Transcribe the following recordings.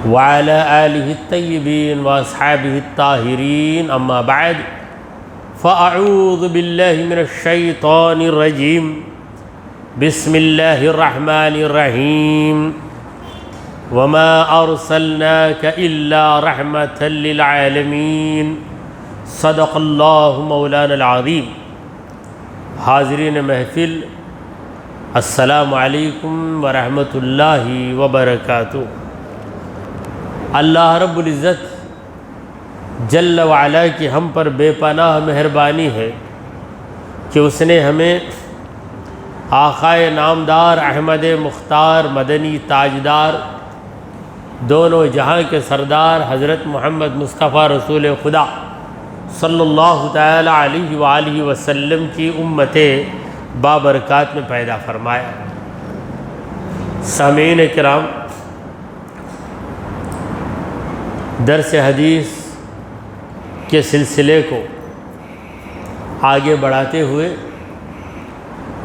وعلى آله الطيبين وأصحابه الطاهرين أما بعد فأعوذ بالله من الشيطان الرجيم بسم الله الرحمن الرحيم وما أرسلناك إلا رحمة للعالمين صدق الله مولانا العظيم۔ حاضرین محفل، السلام علیکم ورحمۃ اللہ وبرکاتہ۔ اللہ رب العزت جل وعلا کی ہم پر بے پناہ مہربانی ہے کہ اس نے ہمیں آقائے نامدار احمد مختار مدنی تاجدار دونوں جہاں کے سردار حضرت محمد مصطفیٰ رسول خدا صلی اللہ تعالی علیہ وآلہ وسلم کی امت بابرکات میں پیدا فرمایا۔ سامعین کرام، درس حدیث کے سلسلے کو آگے بڑھاتے ہوئے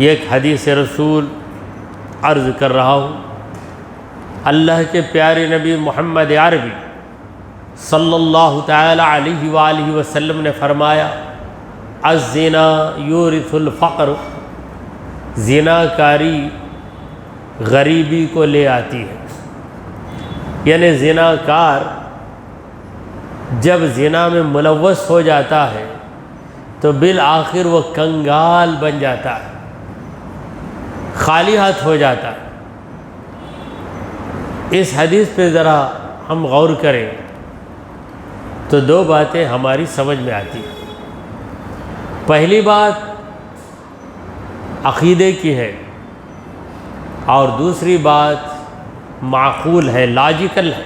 ایک حدیث رسول عرض کر رہا ہوں۔ اللہ کے پیارے نبی محمد عربی صلی اللہ تعالی علیہ وآلہ وسلم نے فرمایا، الزنا یورث الفقر، زنا کاری غریبی کو لے آتی ہے۔ یعنی زنا کار جب زنا میں ملوث ہو جاتا ہے تو بالآخر وہ کنگال بن جاتا ہے، خالی ہاتھ ہو جاتا ہے۔ اس حدیث پہ ذرا ہم غور کریں تو دو باتیں ہماری سمجھ میں آتی ہیں۔ پہلی بات عقیدے کی ہے اور دوسری بات معقول ہے، لاجیکل ہے۔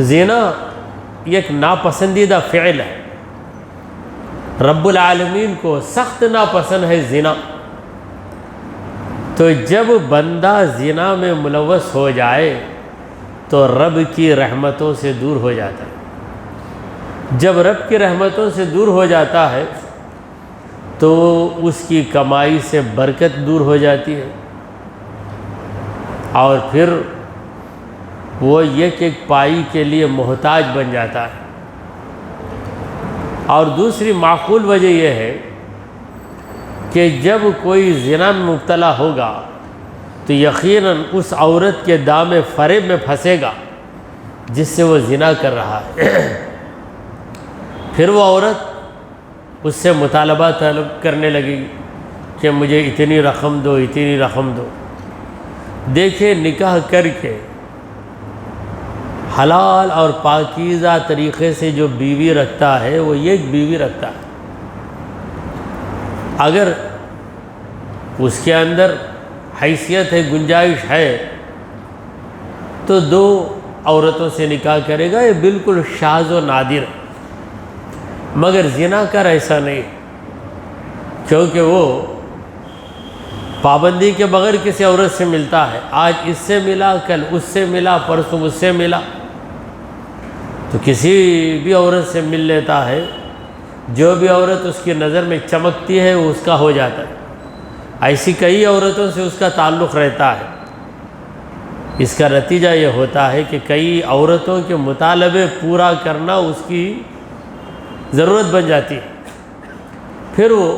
زنا ایک ناپسندیدہ فعل ہے، رب العالمین کو سخت ناپسند ہے زنا۔ تو جب بندہ زنا میں ملوث ہو جائے تو رب کی رحمتوں سے دور ہو جاتا ہے۔ جب رب کی رحمتوں سے دور ہو جاتا ہے تو اس کی کمائی سے برکت دور ہو جاتی ہے، اور پھر وہ ایک پائی کے لیے محتاج بن جاتا ہے۔ اور دوسری معقول وجہ یہ ہے کہ جب کوئی زنا میں مبتلا ہوگا تو یقیناً اس عورت کے دام فریب میں پھنسے گا جس سے وہ زنا کر رہا ہے۔ پھر وہ عورت اس سے مطالبہ طلب کرنے لگے گی کہ مجھے اتنی رقم دو، اتنی رقم دو۔ دیکھیں، نکاح کر کے حلال اور پاکیزہ طریقے سے جو بیوی رکھتا ہے وہ ایک بیوی رکھتا ہے۔ اگر اس کے اندر حیثیت ہے، گنجائش ہے، تو دو عورتوں سے نکاح کرے گا، یہ بالکل شاذ و نادر ہے۔ مگر زنا کر ایسا نہیں، کیونکہ وہ پابندی کے بغیر کسی عورت سے ملتا ہے۔ آج اس سے ملا، کل اس سے ملا، پرسوں اس سے ملا، تو کسی بھی عورت سے مل لیتا ہے۔ جو بھی عورت اس کی نظر میں چمکتی ہے وہ اس کا ہو جاتا ہے۔ ایسی کئی عورتوں سے اس کا تعلق رہتا ہے۔ اس کا نتیجہ یہ ہوتا ہے کہ کئی عورتوں کے مطالبے پورا کرنا اس کی ضرورت بن جاتی ہے۔ پھر وہ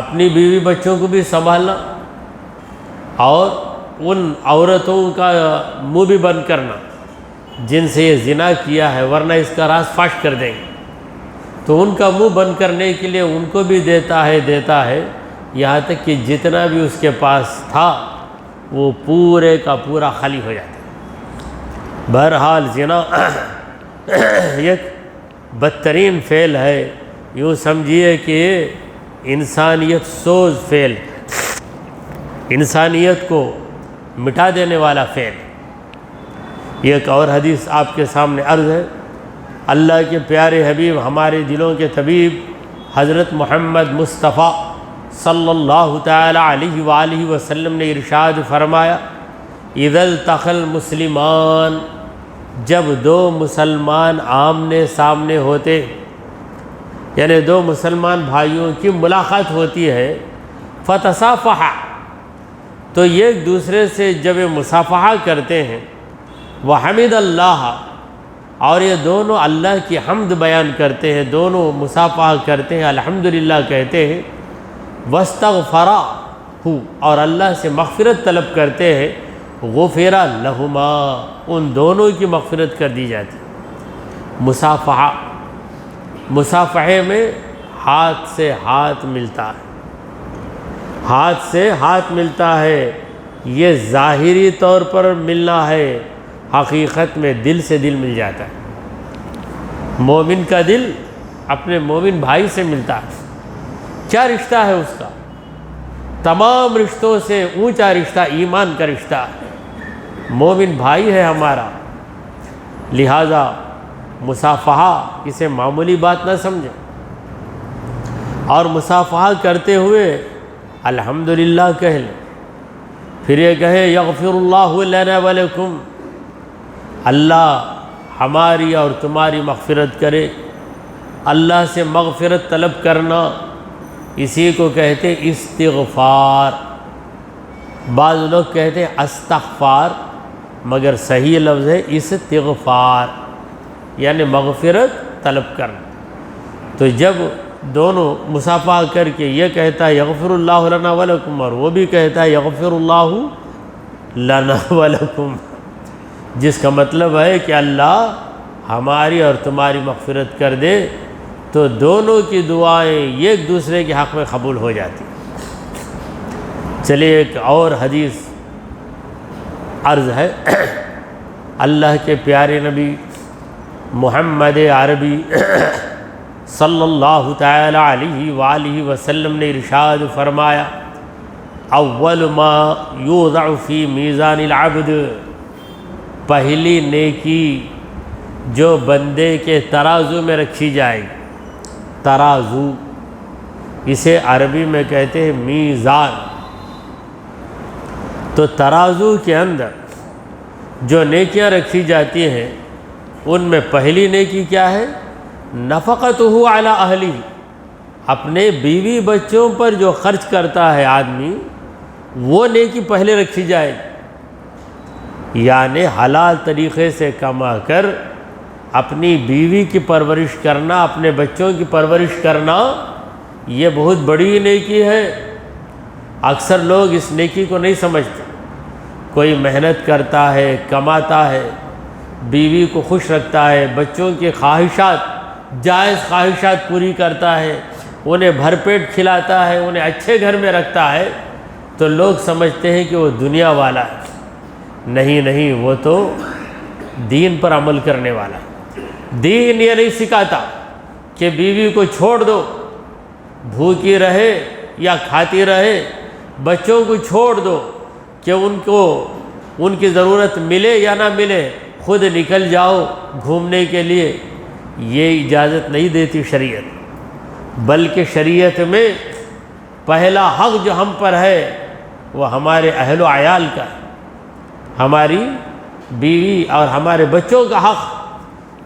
اپنی بیوی بچوں کو بھی سنبھالنا اور ان عورتوں کا منہ بھی بند کرنا جن سے یہ زنا کیا ہے، ورنہ اس کا راز فاش کر دیں گے۔ تو ان کا منہ بند کرنے کے لیے ان کو بھی دیتا ہے، یہاں تک کہ جتنا بھی اس کے پاس تھا وہ پورے کا پورا خالی ہو جاتا ہے۔ بہرحال زنا ایک بدترین فعل ہے، یوں سمجھیے کہ انسانیت سوز فعل، انسانیت کو مٹا دینے والا فعل۔ ایک اور حدیث آپ کے سامنے عرض ہے۔ اللہ کے پیارے حبیب، ہمارے دلوں کے طبیب حضرت محمد مصطفیٰ صلی اللہ تعالی علیہ وآلہ وسلم نے ارشاد فرمایا، اذا التقى المسلمان، جب دو مسلمان آمنے سامنے ہوتے، یعنی دو مسلمان بھائیوں کی ملاقات ہوتی ہے، فتصافحا، تو ایک دوسرے سے جب مصافحہ کرتے ہیں وحمد اللہ، اور یہ دونوں اللہ کی حمد بیان کرتے ہیں، دونوں مصافحہ کرتے ہیں، الحمدللہ کہتے ہیں، واستغفرا، اور اللہ سے مغفرت طلب کرتے ہیں، غفر لہما، ان دونوں کی مغفرت کر دی جاتی۔ مصافحہ، مصافحے میں ہاتھ سے ہاتھ ملتا ہے، ہاتھ سے ہاتھ ملتا ہے، یہ ظاہری طور پر ملنا ہے، حقیقت میں دل سے دل مل جاتا ہے۔ مومن کا دل اپنے مومن بھائی سے ملتا ہے۔ کیا رشتہ ہے اس کا؟ تمام رشتوں سے اونچا رشتہ ایمان کا رشتہ ہے، مومن بھائی ہے ہمارا، لہذا مصافحہ اسے معمولی بات نہ سمجھیں، اور مصافحہ کرتے ہوئے الحمدللہ کہہ لیں، پھر یہ کہے یغفر اللہ لنا ولکم، اللہ ہماری اور تمہاری مغفرت کرے۔ اللہ سے مغفرت طلب کرنا اسی کو کہتے استغفار، بعض لوگ کہتے ہیں استغفار، مگر صحیح لفظ ہے استغفار، یعنی مغفرت طلب کرنا۔ تو جب دونوں مصافحہ کر کے یہ کہتا ہے یغفر اللہ لنا ولکم، اور وہ بھی کہتا ہے یغفر اللہ لنا ولکم، جس کا مطلب ہے کہ اللہ ہماری اور تمہاری مغفرت کر دے، تو دونوں کی دعائیں ایک دوسرے کے حق میں قبول ہو جاتی۔ چلیے ایک اور حدیث عرض ہے۔ اللہ کے پیارے نبی محمد عربی صلی اللہ تعالی علیہ وآلہ وسلم نے ارشاد فرمایا، اول ما یوضع فی میزان العبد، پہلی نیکی جو بندے کے ترازو میں رکھی جائے گی، ترازو اسے عربی میں کہتے ہیں میزان، تو ترازو کے اندر جو نیکیاں رکھی جاتی ہیں ان میں پہلی نیکی کیا ہے؟ نفقتہ علی اہلہ، اپنے بیوی بچوں پر جو خرچ کرتا ہے آدمی، وہ نیکی پہلے رکھی جائے، یعنی حلال طریقے سے کما کر اپنی بیوی کی پرورش کرنا، اپنے بچوں کی پرورش کرنا، یہ بہت بڑی نیکی ہے۔ اکثر لوگ اس نیکی کو نہیں سمجھتے۔ کوئی محنت کرتا ہے، کماتا ہے، بیوی کو خوش رکھتا ہے، بچوں کی خواہشات، جائز خواہشات پوری کرتا ہے، انہیں بھر پیٹ کھلاتا ہے، انہیں اچھے گھر میں رکھتا ہے، تو لوگ سمجھتے ہیں کہ وہ دنیا والا ہے۔ نہیں، وہ تو دین پر عمل کرنے والا ہے۔ دین یہ نہیں سکھاتا کہ بیوی کو چھوڑ دو، بھوکی رہے یا کھاتی رہے، بچوں کو چھوڑ دو کہ ان کو ان کی ضرورت ملے یا نہ ملے، خود نکل جاؤ گھومنے کے لیے، یہ اجازت نہیں دیتی شریعت، بلکہ شریعت میں پہلا حق جو ہم پر ہے وہ ہمارے اہل و عیال کا ہے، ہماری بیوی اور ہمارے بچوں کا حق۔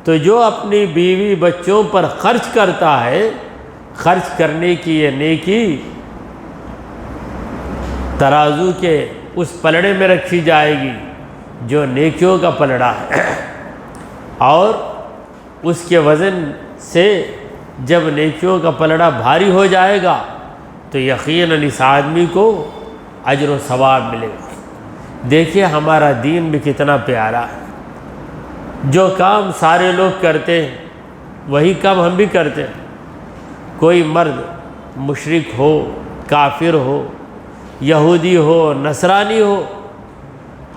تو جو اپنی بیوی بچوں پر خرچ کرتا ہے، خرچ کرنے کی یہ نیکی ترازو کے اس پلڑے میں رکھی جائے گی جو نیکیوں کا پلڑا ہے، اور اس کے وزن سے جب نیکیوں کا پلڑا بھاری ہو جائے گا تو یقیناً اس آدمی کو اجر و ثواب ملے گا۔ دیکھیے ہمارا دین بھی کتنا پیارا ہے، جو کام سارے لوگ کرتے ہیں وہی کام ہم بھی کرتے ہیں۔ کوئی مرد مشرک ہو، کافر ہو، یہودی ہو، نصرانی ہو،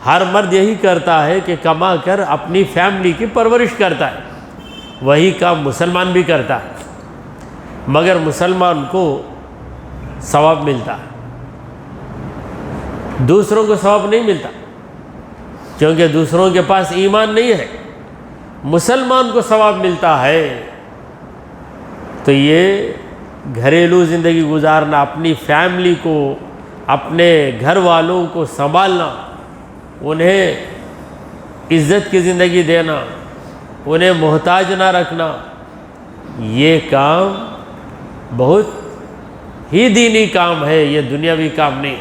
ہر مرد یہی کرتا ہے کہ کما کر اپنی فیملی کی پرورش کرتا ہے، وہی کام مسلمان بھی کرتا ہے، مگر مسلمان کو ثواب ملتا ہے، دوسروں کو ثواب نہیں ملتا، کیونکہ دوسروں کے پاس ایمان نہیں ہے، مسلمان کو ثواب ملتا ہے۔ تو یہ گھریلو زندگی گزارنا، اپنی فیملی کو، اپنے گھر والوں کو سنبھالنا، انہیں عزت کی زندگی دینا، انہیں محتاج نہ رکھنا، یہ کام بہت ہی دینی کام ہے، یہ دنیاوی کام نہیں۔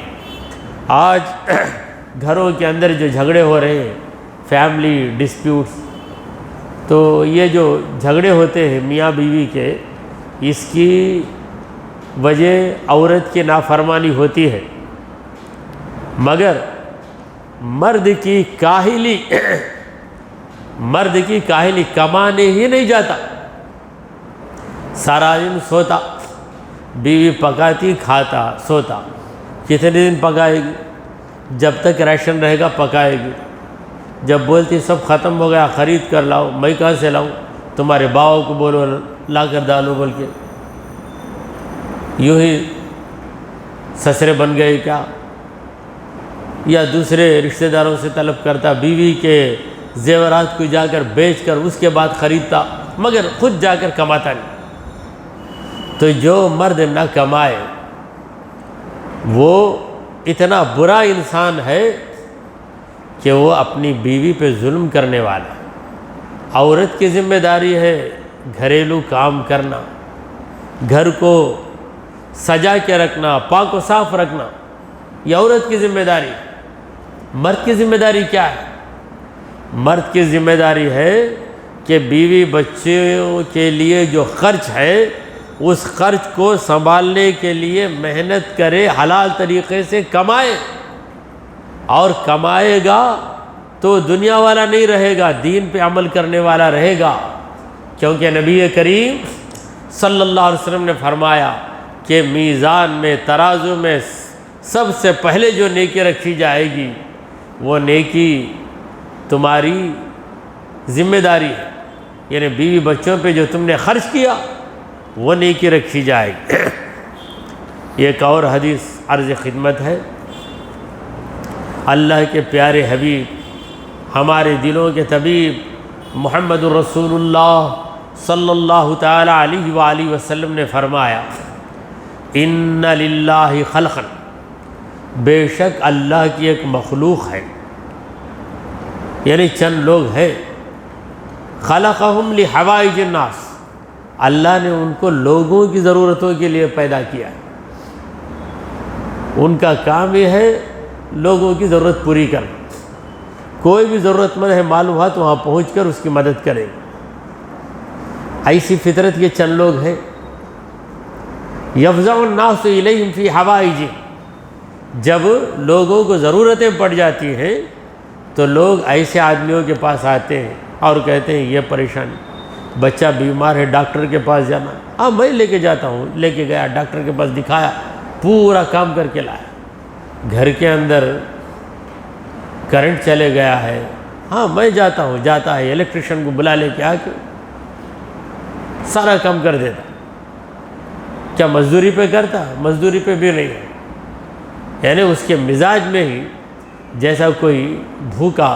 آج گھروں کے اندر جو جھگڑے ہو رہے ہیں، فیملی ڈسپیوٹس، تو یہ جو جھگڑے ہوتے ہیں میاں بیوی کے، اس کی وجہ عورت کی نافرمانی ہوتی ہے، مگر مرد کی کاہلی کمانے ہی نہیں جاتا، سارا دن سوتا، بیوی پکاتی کھاتا سوتا، کتنے دن پکائے گی؟ جب تک ریشن رہے گا پکائے گی، جب بولتی سب ختم ہو گیا خرید کر لاؤ، میں کہاں سے لاؤں؟ تمہارے باؤ کو بولو لا کر ڈالو بول کے، یوں ہی سسرے بن گئے کیا؟ یا دوسرے رشتہ داروں سے طلب کرتا، بیوی کے زیورات کو جا کر بیچ کر اس کے بعد خریدتا، مگر خود جا کر کماتا نہیں۔ تو جو مرد نہ کمائے وہ اتنا برا انسان ہے کہ وہ اپنی بیوی پہ ظلم کرنے والا ہے۔ عورت کی ذمہ داری ہے گھریلو کام کرنا، گھر کو سجا کے رکھنا، پاک و صاف رکھنا، یہ عورت کی ذمہ داری ہے۔ مرد کی ذمہ داری کیا ہے؟ مرد کی ذمہ داری ہے کہ بیوی بچوں کے لیے جو خرچ ہے اس خرچ کو سنبھالنے کے لیے محنت کرے، حلال طریقے سے کمائے، اور کمائے گا تو دنیا والا نہیں رہے گا، دین پہ عمل کرنے والا رہے گا، کیونکہ نبی کریم صلی اللہ علیہ وسلم نے فرمایا کہ میزان میں، ترازو میں سب سے پہلے جو نیکی رکھی جائے گی وہ نیکی تمہاری ذمہ داری ہے، یعنی بیوی بچوں پہ جو تم نے خرچ کیا وہ نیکی رکھی جائے گی۔ ایک اور حدیث عرض خدمت ہے، اللہ کے پیارے حبیب، ہمارے دلوں کے طبیب محمد الرسول اللہ صلی اللہ تعالی علیہ وآلہ وسلم نے فرمایا، ان للہ خلقا، بے شک اللہ کی ایک مخلوق ہے، یعنی چند لوگ ہیں، خلقہم لحوائج الناس، اللہ نے ان کو لوگوں کی ضرورتوں کے لیے پیدا کیا ہے، ان کا کام یہ ہے لوگوں کی ضرورت پوری کرنا، کوئی بھی ضرورت مند ہے معلوم ہوا تو وہاں پہنچ کر اس کی مدد کرے، ایسی فطرت کے چند لوگ ہیں، یفزع الناس الیہم فی حوائجہم، جب لوگوں کو ضرورتیں پڑ جاتی ہیں تو لوگ ایسے آدمیوں کے پاس آتے ہیں اور کہتے ہیں یہ پریشانی، بچہ بیمار ہے ڈاکٹر کے پاس جانا، ہاں میں لے کے جاتا ہوں، لے کے گیا ڈاکٹر کے پاس دکھایا، پورا کام کر کے لایا، گھر کے اندر کرنٹ چلے گیا ہے، ہاں میں جاتا ہوں، جاتا ہے الیکٹریشین کو بلا لے کے آ کے سارا کام کر دیتا۔ کیا مزدوری پہ کرتا؟ مزدوری پہ بھی نہیں ہے، یعنی اس کے مزاج میں ہی جیسا کوئی بھوکا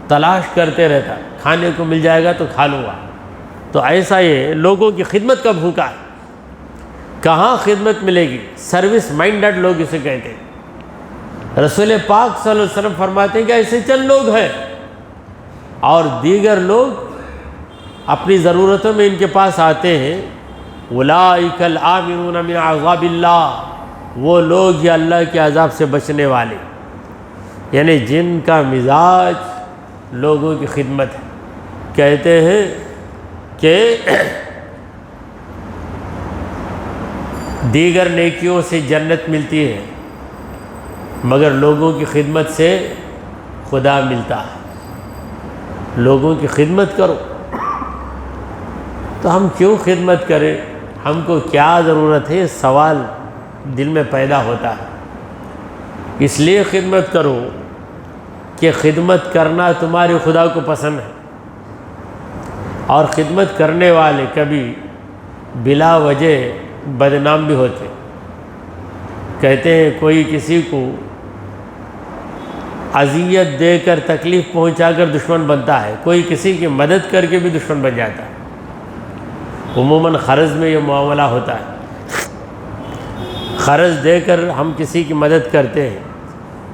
تلاش کرتے رہتا، کھانے کو مل جائے گا تو کھا لوں گا، تو ایسا یہ لوگوں کی خدمت کا بھوکا ہے۔ کہاں خدمت ملے گی؟ سروس مائنڈڈ لوگ اسے کہتے ہیں۔ رسول پاک صلی اللہ علیہ وسلم فرماتے ہیں کہ ایسے چند لوگ ہیں، اور دیگر لوگ اپنی ضرورتوں میں ان کے پاس آتے ہیں، اولئک الآمنون من عذاب اللہ، وہ لوگ یہ اللہ کے عذاب سے بچنے والے، یعنی جن کا مزاج لوگوں کی خدمت ہے۔ کہتے ہیں کہ دیگر نیکیوں سے جنت ملتی ہے مگر لوگوں کی خدمت سے خدا ملتا ہے۔ لوگوں کی خدمت کرو، تو ہم کیوں خدمت کریں؟ ہم کو کیا ضرورت ہے؟ سوال دل میں پیدا ہوتا ہے۔ اس لیے خدمت کرو کہ خدمت کرنا تمہارے خدا کو پسند ہے، اور خدمت کرنے والے کبھی بلا وجہ بدنام بھی ہوتے۔ کہتے ہیں کوئی کسی کو اذیت دے کر تکلیف پہنچا کر دشمن بنتا ہے، کوئی کسی کی مدد کر کے بھی دشمن بن جاتا ہے۔ عموماً قرض میں یہ معاملہ ہوتا ہے، قرض دے کر ہم کسی کی مدد کرتے ہیں،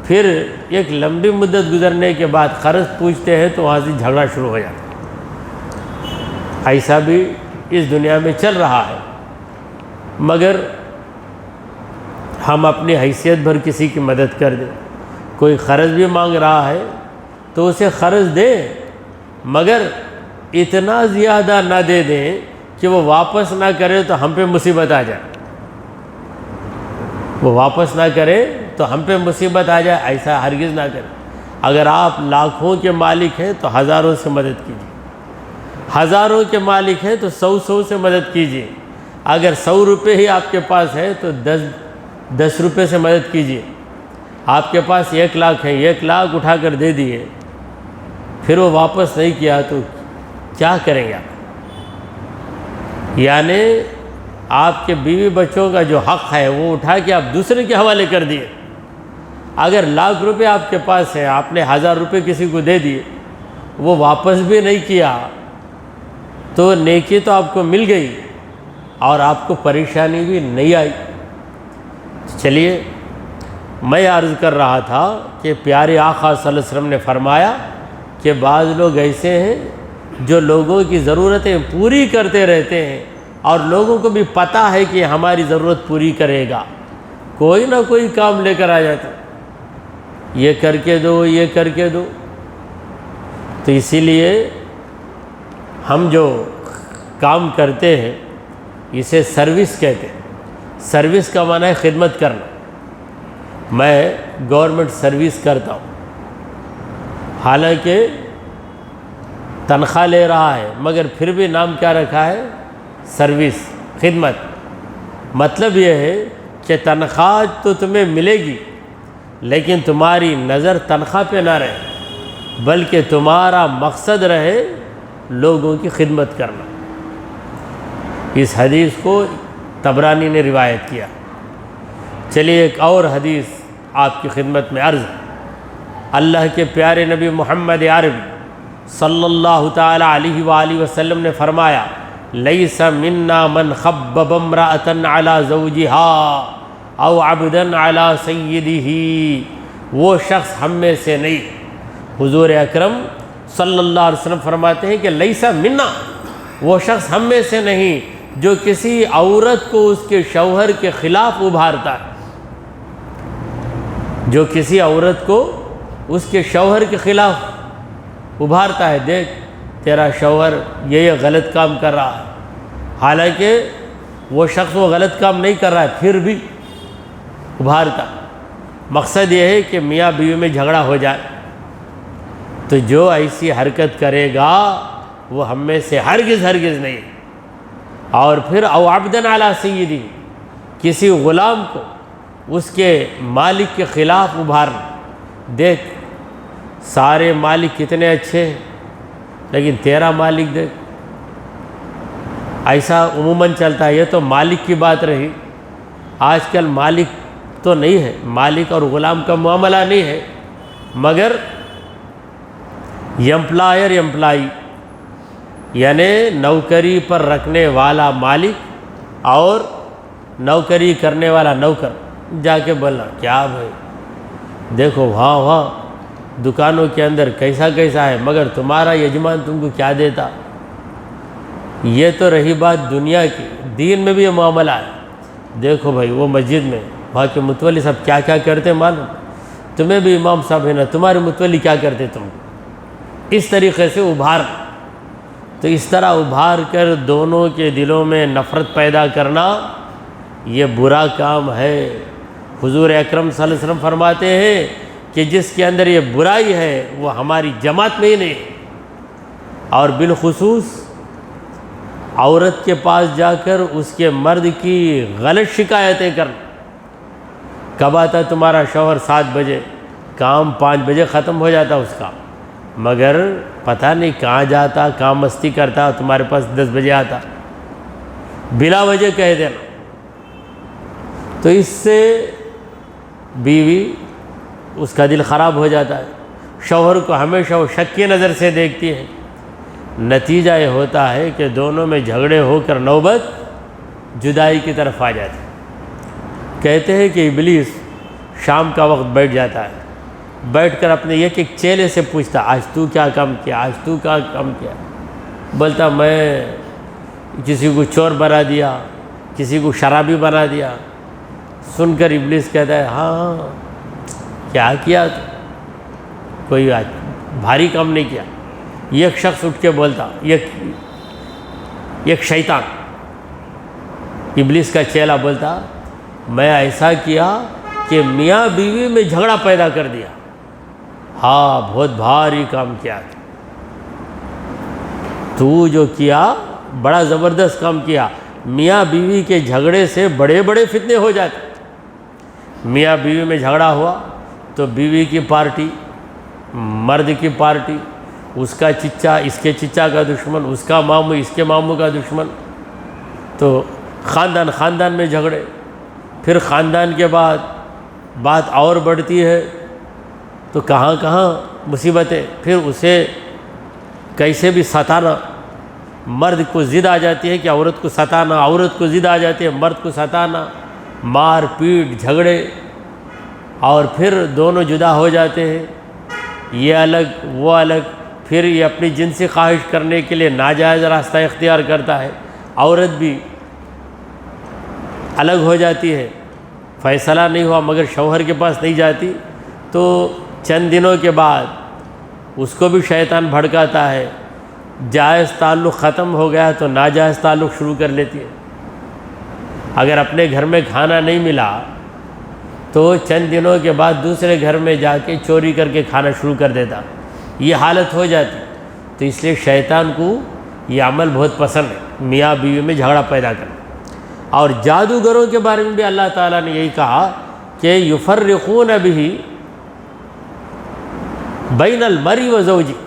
پھر ایک لمبی مدت گزرنے کے بعد قرض پوچھتے ہیں تو وہاں سے جھگڑا شروع ہو جاتا ہے۔ ایسا بھی اس دنیا میں چل رہا ہے، مگر ہم اپنی حیثیت بھر کسی کی مدد کر دیں۔ کوئی قرض بھی مانگ رہا ہے تو اسے قرض دیں، مگر اتنا زیادہ نہ دے دیں کہ وہ واپس نہ کرے تو ہم پہ مصیبت آ جائے، وہ واپس نہ کرے تو ہم پہ مصیبت آ جائے، ایسا ہرگز نہ کرے۔ اگر آپ لاکھوں کے مالک ہیں تو ہزاروں سے مدد کیجیے، ہزاروں کے مالک ہیں تو 100 سے مدد کیجیے، اگر 100 روپے ہی آپ کے پاس ہے تو 10 روپے سے مدد کیجیے۔ آپ کے پاس 1 لاکھ ہے، 1 لاکھ اٹھا کر دے دیے، پھر وہ واپس نہیں کیا تو کیا کریں گے آپ؟ یعنی آپ کے بیوی بچوں کا جو حق ہے وہ اٹھا کے آپ دوسرے کے حوالے کر دیے۔ اگر 1,00,000 روپے آپ کے پاس ہے، آپ نے 1,000 روپے کسی کو دے دیے، وہ واپس بھی نہیں کیا تو نیکی تو آپ کو مل گئی اور آپ کو پریشانی بھی نہیں آئی۔ چلیے، میں عرض کر رہا تھا کہ پیارے آقا صلی اللہ علیہ وسلم نے فرمایا کہ بعض لوگ ایسے ہیں جو لوگوں کی ضرورتیں پوری کرتے رہتے ہیں اور لوگوں کو بھی پتہ ہے کہ ہماری ضرورت پوری کرے گا، کوئی نہ کوئی کام لے کر آ جاتا، یہ کر کے دو، یہ کر کے دو۔ تو اسی لیے ہم جو کام کرتے ہیں اسے سروس کہتے ہیں۔ سروس کا معنی ہے خدمت کرنا۔ میں گورنمنٹ سروس کرتا ہوں، حالانکہ تنخواہ لے رہا ہے، مگر پھر بھی نام کیا رکھا ہے؟ سروس، خدمت۔ مطلب یہ ہے کہ تنخواہ تو تمہیں ملے گی، لیکن تمہاری نظر تنخواہ پہ نہ رہے، بلکہ تمہارا مقصد رہے لوگوں کی خدمت کرنا۔ اس حدیث کو طبرانی نے روایت کیا۔ چلیے ایک اور حدیث آپ کی خدمت میں عرض ہے۔ اللہ کے پیارے نبی محمد عربی صلی اللہ تعالی علیہ وآلہ وسلم نے فرمایا، لیس منا من خبب امرأة علی زوجہا او عبدا علی سیدہ، وہ شخص ہم میں سے نہیں۔ حضور اکرم صلی اللہ علیہ وسلم فرماتے ہیں کہ لیس منا، وہ شخص ہم میں سے نہیں جو کسی عورت کو اس کے شوہر کے خلاف ابھارتا ہے، جو کسی عورت کو اس کے شوہر کے خلاف ابھارتا ہے، دیکھ تیرا شوہر یہ غلط کام کر رہا ہے، حالانکہ وہ شخص وہ غلط کام نہیں کر رہا ہے، پھر بھی ابھارتا۔ مقصد یہ ہے کہ میاں بیوی میں جھگڑا ہو جائے، تو جو ایسی حرکت کرے گا وہ ہم میں سے ہرگز نہیں۔ اور پھر او عبدن علی سیدی، کسی غلام کو اس کے مالک کے خلاف ابھارنا۔ دیکھ سارے مالک کتنے اچھے ہیں، لیکن تیرا مالک دیکھ، ایسا عموماً چلتا ہے۔ یہ تو مالک کی بات رہی، آج کل مالک تو نہیں ہے، مالک اور غلام کا معاملہ نہیں ہے، مگر امپلائر امپلائی، یعنی نوکری پر رکھنے والا مالک اور نوکری کرنے والا نوکر جا کے بولا، کیا بھائی دیکھو وہاں دکانوں کے اندر کیسا ہے، مگر تمہارا یجمان تم کو کیا دیتا۔ یہ تو رہی بات دنیا کی، دین میں بھی یہ معاملہ ہے۔ دیکھو بھائی وہ مسجد میں وہاں کے متولی صاحب کیا کرتے معلوم، تمہیں بھی امام صاحب ہے نا، تمہارے متولی کیا کرتے تم، اس طریقے سے ابھار۔ تو اس طرح ابھار کر دونوں کے دلوں میں نفرت پیدا کرنا یہ برا کام ہے۔ حضور اکرم صلی اللہ علیہ وسلم فرماتے ہیں کہ جس کے اندر یہ برائی ہے وہ ہماری جماعت میں ہی نہیں۔ اور بالخصوص عورت کے پاس جا کر اس کے مرد کی غلط شکایتیں کرنا۔ کب آتا تمہارا شوہر 7 بجے، کام 5 بجے ختم ہو جاتا اس کا، مگر پتہ نہیں کہاں جاتا، کہاں مستی کرتا، تمہارے پاس 10 بجے آتا، بلا وجہ کہہ دینا۔ تو اس سے بیوی اس کا دل خراب ہو جاتا ہے، شوہر کو ہمیشہ وہ شک کی نظر سے دیکھتی ہے، نتیجہ یہ ہوتا ہے کہ دونوں میں جھگڑے ہو کر نوبت جدائی کی طرف آ جاتی۔ کہتے ہیں کہ ابلیس شام کا وقت بیٹھ جاتا ہے، بیٹھ کر اپنے ایک چیلے سے پوچھتا، آج تو کیا کام کیا، آج تو کیا کام کیا؟ بولتا میں کسی کو چور بنا دیا، کسی کو شرابی بنا دیا۔ سن کر ابلیس کہتا ہے، ہاں کیا کیا تو؟ کوئی بھاری کام نہیں کیا. ایک شخص اٹھ کے بولتا، ایک شیطان ابلیس کا چیلا بولتا، میں ایسا کیا کہ میاں بیوی میں جھگڑا پیدا کر دیا. ہاں بہت بھاری کام کیا تو جو کیا بڑا زبردست کام کیا. میاں بیوی کے جھگڑے سے بڑے بڑے فتنے ہو جاتے. میاں بیوی میں جھگڑا ہوا تو بیوی کی پارٹی، مرد کی پارٹی، اس کا چچا اس کے چچا کا دشمن، اس کا ماموں اس کے ماموں کا دشمن، تو خاندان میں جھگڑے. پھر خاندان کے بعد بات اور بڑھتی ہے تو کہاں مصیبتیں. پھر اسے کیسے بھی ستانا. مرد کو ضد آ جاتی ہے کہ عورت کو ستانا، عورت کو ضد آ جاتی ہے مرد کو ستانا، مار پیٹ جھگڑے، اور پھر دونوں جدا ہو جاتے ہیں، یہ الگ وہ الگ. پھر یہ اپنی جنسی خواہش کرنے کے لیے ناجائز راستہ اختیار کرتا ہے. عورت بھی الگ ہو جاتی ہے، فیصلہ نہیں ہوا مگر شوہر کے پاس نہیں جاتی، تو چند دنوں کے بعد اس کو بھی شیطان بھڑکاتا ہے. جائز تعلق ختم ہو گیا تو ناجائز تعلق شروع کر لیتی ہے. اگر اپنے گھر میں کھانا نہیں ملا تو چند دنوں کے بعد دوسرے گھر میں جا کے چوری کر کے کھانا شروع کر دیتا. یہ حالت ہو جاتی. تو اس لیے شیطان کو یہ عمل بہت پسند ہے، میاں بیوی میں جھگڑا پیدا کرنا. اور جادوگروں کے بارے میں بھی اللہ تعالیٰ نے یہی کہا کہ یفرقون بہ بین المرء و زوجہ.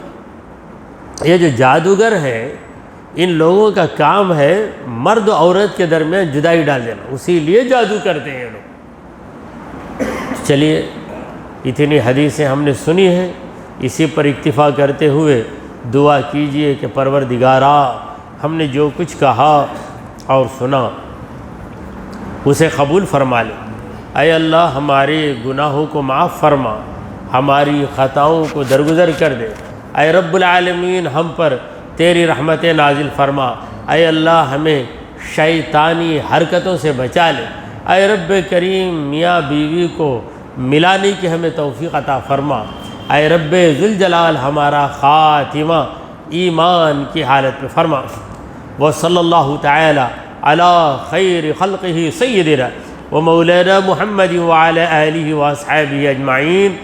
یہ جو جادوگر ہے ان لوگوں کا کام ہے مرد و عورت کے درمیان جدائی ڈال دینا، اسی لیے جادو کرتے ہیں یہ لوگ. چلیے اتنی حدیثیں ہم نے سنی ہیں، اسی پر اکتفا کرتے ہوئے دعا کیجئے کہ پروردگارا ہم نے جو کچھ کہا اور سنا اسے قبول فرما لے. اے اللہ ہمارے گناہوں کو معاف فرما، ہماری خطاؤں کو درگزر کر دے. اے رب العالمین ہم پر تیری رحمت نازل فرما. اے اللہ ہمیں شیطانی حرکتوں سے بچا لے. اے رب کریم میاں بیوی کو ملانے کی ہمیں توفیق عطا فرما. اے رب ذوالجلال ہمارا خاتمہ ایمان کی حالت میں فرما. وصلی اللہ تعالی علی خیر خلقہ سیدنا و مولانا محمد وعلی آلہ واصحابہ اجمعین.